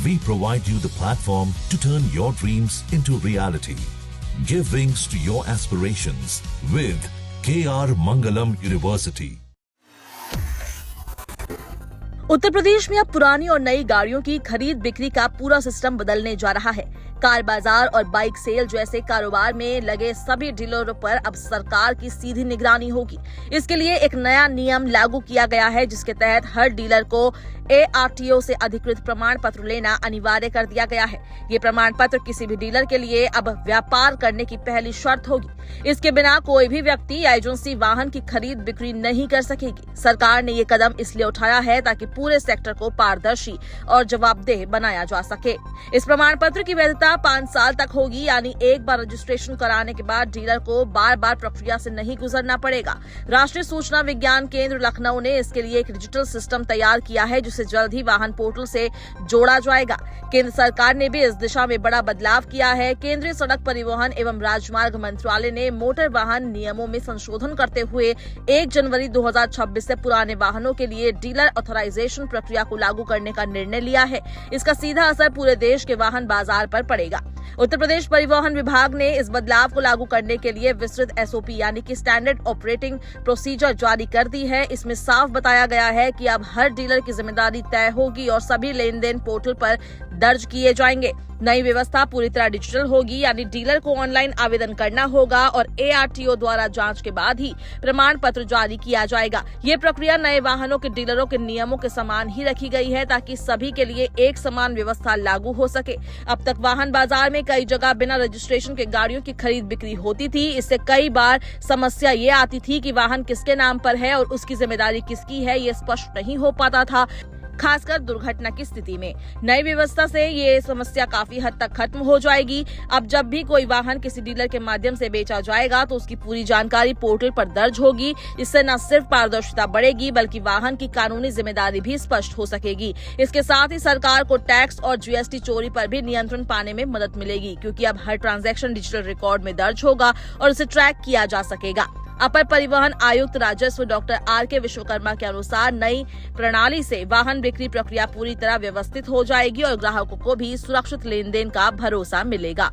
We provide you the platform to turn your dreams into reality. Give wings to your aspirations with KR Mangalam University. Uttar Pradesh में अब पुरानी और नई गाड़ियों की खरीद बिक्री का पूरा सिस्टम बदलने जा रहा है। कार बाजार और बाइक सेल जैसे कारोबार में लगे सभी डीलरों पर अब सरकार की सीधी निगरानी होगी। इसके लिए एक नया नियम लागू किया गया है, जिसके तहत हर डीलर को ARTO से अधिकृत प्रमाण पत्र लेना अनिवार्य कर दिया गया है। ये प्रमाण पत्र किसी भी डीलर के लिए अब व्यापार करने की पहली शर्त होगी। इसके बिना कोई भी व्यक्ति या एजेंसी वाहन की खरीद बिक्री नहीं कर सकेगी। सरकार ने ये कदम इसलिए उठाया है ताकि पूरे सेक्टर को पारदर्शी और जवाबदेह बनाया जा सके। इस प्रमाण पत्र की वैधता 5 साल तक होगी, यानी एक बार रजिस्ट्रेशन कराने के बाद डीलर को बार बार प्रक्रिया से नहीं गुजरना पड़ेगा। राष्ट्रीय सूचना विज्ञान केंद्र लखनऊ ने इसके लिए एक डिजिटल सिस्टम तैयार किया है, जिसे जल्द ही वाहन पोर्टल से जोड़ा जाएगा। केंद्र सरकार ने भी इस दिशा में बड़ा बदलाव किया है। केंद्रीय सड़क परिवहन एवं राजमार्ग मंत्रालय ने मोटर वाहन नियमों में संशोधन करते हुए 1 जनवरी 2026 से पुराने वाहनों के लिए डीलर ऑथराइजेशन प्रक्रिया को लागू करने का निर्णय लिया है। इसका सीधा असर पूरे देश के वाहन बाजार पर पड़ेगा। उत्तर प्रदेश परिवहन विभाग ने इस बदलाव को लागू करने के लिए विस्तृत SOP यानी कि स्टैंडर्ड ऑपरेटिंग प्रोसीजर जारी कर दी है। इसमें साफ बताया गया है कि अब हर डीलर की जिम्मेदारी तय होगी और सभी लेन देन पोर्टल पर दर्ज किए जाएंगे। नई व्यवस्था पूरी तरह डिजिटल होगी, यानी डीलर को ऑनलाइन आवेदन करना होगा और ARTO द्वारा जांच के बाद ही प्रमाण पत्र जारी किया जाएगा। ये प्रक्रिया नए वाहनों के डीलरों के नियमों के समान ही रखी गई है, ताकि सभी के लिए एक समान व्यवस्था लागू हो सके। अब तक वाहन बाजार में कई जगह बिना रजिस्ट्रेशन के गाड़ियों की खरीद बिक्री होती थी। इससे कई बार समस्या ये आती थी कि वाहन किसके नाम पर है और उसकी जिम्मेदारी किसकी है, ये स्पष्ट नहीं हो पाता था, खासकर दुर्घटना की स्थिति में। नई व्यवस्था से ये समस्या काफी हद तक खत्म हो जाएगी। अब जब भी कोई वाहन किसी डीलर के माध्यम से बेचा जाएगा तो उसकी पूरी जानकारी पोर्टल पर दर्ज होगी। इससे न सिर्फ पारदर्शिता बढ़ेगी, बल्कि वाहन की कानूनी जिम्मेदारी भी स्पष्ट हो सकेगी। इसके साथ ही सरकार को टैक्स और GST चोरी पर भी नियंत्रण पाने में मदद मिलेगी, क्योंकि अब हर ट्रांजैक्शन डिजिटल रिकॉर्ड में दर्ज होगा और उसे ट्रैक किया जा सकेगा। अपर परिवहन आयुक्त राजस्व डॉक्टर RK विश्वकर्मा के अनुसार नई प्रणाली से वाहन बिक्री प्रक्रिया पूरी तरह व्यवस्थित हो जाएगी और ग्राहकों को भी सुरक्षित लेन देन का भरोसा मिलेगा।